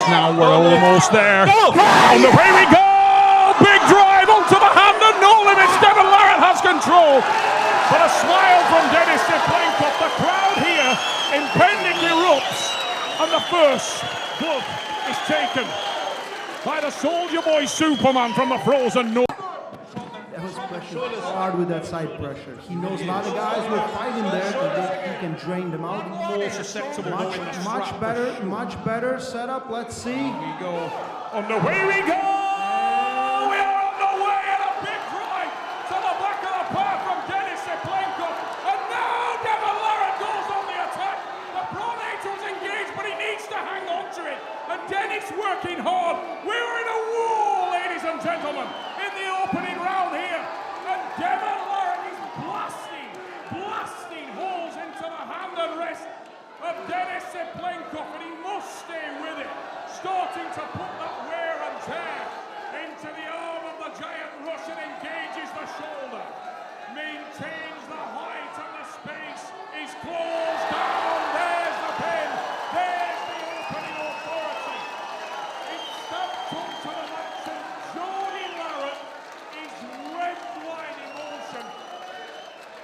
Now we're almost there. And away we go! Big drive onto the hand and no limits. Devon Larratt has control. But a smile from Denis Cyplenkov. The crowd here impending erupts. And the first blood is taken by the Soldier Boy Superman from the frozen north. That was pressure hard with that side pressure. He knows a lot of guys will fight him there, so he can drain them out. More susceptible. Much better setup. Let's see. Here we go. On the way we go. We are on the way, and a big drive to the back of the park from Denis Cyplenkov. And now Devon Larratt goes on the attack. The Pronator's engaged, but he needs to hang on to it. And Denis working hard. We're in a war, ladies and gentlemen, in the opening round here. And Devon Larratt is blasting holes into the hand and wrist of Denis Cyplenkov, and he must stay with it. Starting to put that wear and tear into the arm of the giant Russian, engages the shoulder, maintains the height and the space, is closed down, there's the pin, there's the opening authority. It's stamped onto the match, and Denis Larratt is red wine emotion.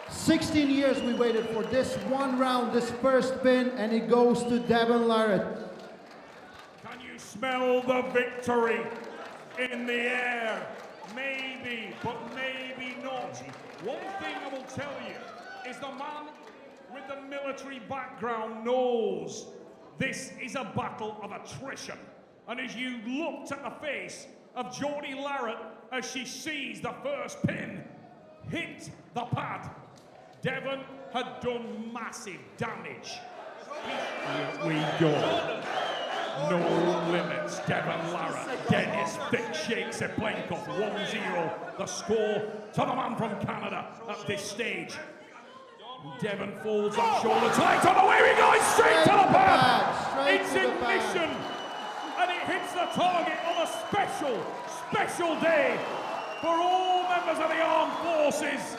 16 years we waited for this one round, this first pin, and it goes to Devon Larratt. Can you smell the victory in the air? Maybe, but maybe not. One thing I will tell you is the man with the military background knows this is a battle of attrition. And as you looked at the face of Denis Larratt as she sees the first pin hit the pad, Devon had done massive damage. Here we go. No limits. Devon Larratt, Denis Vic shakes Cyplenkov 1-0. The score to the man from Canada at this stage. Devon folds that shoulder tight on the way we go. It's straight to the pad. It's ignition. And it hits the target on a special day for all members of the armed forces.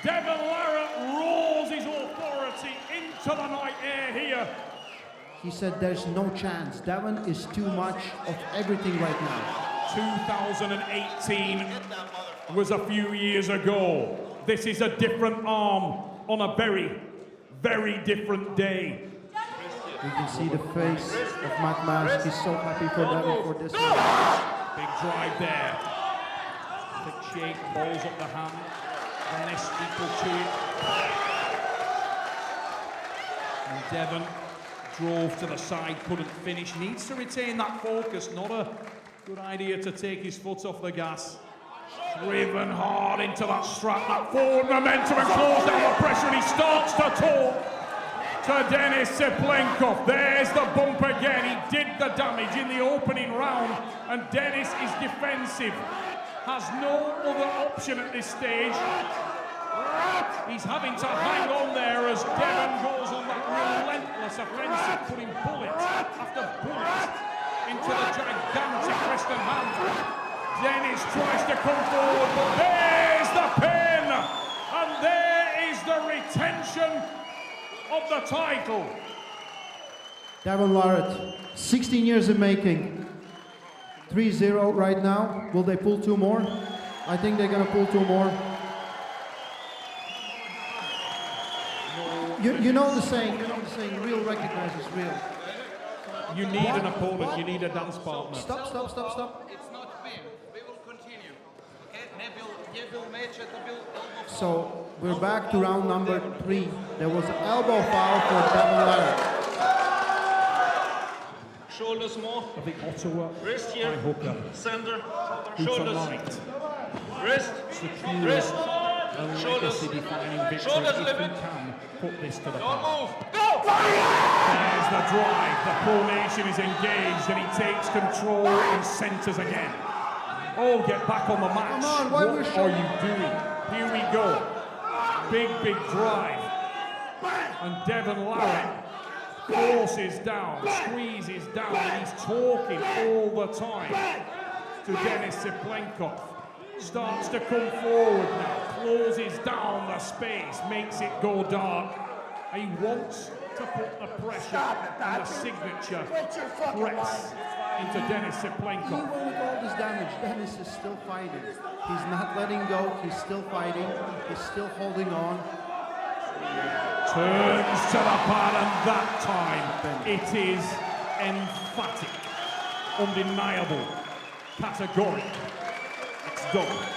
Devon Larratt roars his authority into the night air here. He said there's no chance. Devon is too much of everything right now. 2018 was a few years ago. This is a different arm on a very, very different day. You can see the face of Matt Mask. He's so happy for Devon for this one. Big drive there. Big shake, balls up the hand. Denis equal to it. And Devon drove to the side, couldn't finish. Needs to retain that focus. Not a good idea to take his foot off the gas. Driven hard into that strap, that forward momentum, and close down the pressure, and he starts to talk to Denis Cyplenkov. There's the bump again. He did the damage in the opening round, and Denis is defensive. Has no other option at this stage. He's having to hang on there as Devon goes on that relentless offensive, putting bullet after bullet into the gigantic wrist and hand. Denis tries to come forward, but there's the pin, and there is the retention of the title. Devon Larratt, 16 years in making. 3-0 right now. Will they pull two more? I think they're gonna pull two more. You know the saying, real recognizes real. You need an opponent, you need a dance partner. Stop. It's not win. We will continue. Okay? So we're back to round number 3. There was an elbow foul for Devon Larratt. Shoulders more. I think Ottawa, Wrist here. Center. Shoulders. Wrist. Wrist. Shoulders. Shoulders a little bit. Can put this to the Don't move. Go! There's the drive. The Pronation is engaged, and he takes control and centers again. Oh, get back on the match. Come on, why what we're are showing? you doing? Here we go. Big drive. And Devon Larratt forces down, squeezes down, and he's talking all the time to Denis Cyplenkov. Starts to come forward now, closes down the space, makes it go dark. He wants to put the pressure and the signature press into Denis Cyplenkov. Even with all this damage, Denis is still fighting. He's not letting go. He's still fighting. He's still holding on. Turns to the pad, and that time it is emphatic, undeniable, categoric. It's done.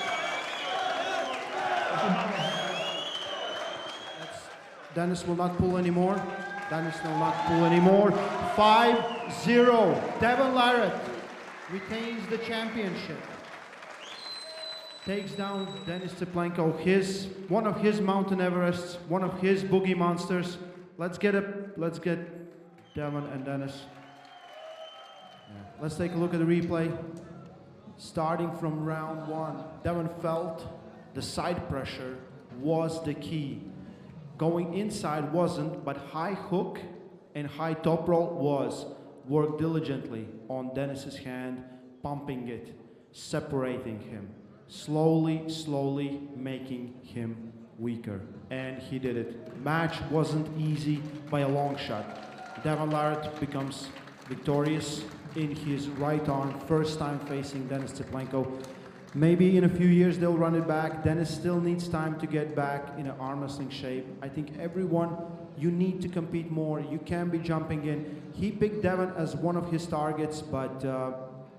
Denis will not pull anymore. Denis will not pull anymore. 5-0. Devon Larratt retains the championship. Takes down Denis Cyplenkov, one of his Mountain Everests, one of his boogie monsters. Let's get Devon and Denis. Yeah. Let's take a look at the replay. Starting from round one, Devon felt the side pressure was the key. Going inside wasn't, but high hook and high top roll was. Worked diligently on Denis's hand, pumping it, separating him. Slowly making him weaker. And he did it. Match wasn't easy by a long shot. Devon Larratt becomes victorious in his right arm, first time facing Denis Cyplenkov. Maybe in a few years they'll run it back. Denis still needs time to get back in an arm wrestling shape. I think everyone, you need to compete more. You can't be jumping in. He picked Devon as one of his targets, but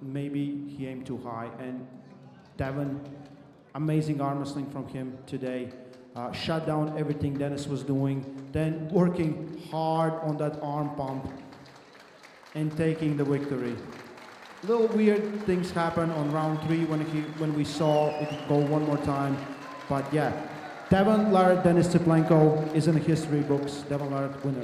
maybe he aimed too high. And Devon, amazing arm wrestling from him today. Shut down everything Denis was doing, then working hard on that arm pump and taking the victory. Little weird things happen on round 3 when we saw it go one more time. But yeah, Devon Larratt, Denis Cyplenkov is in the history books. Devon Larratt winner.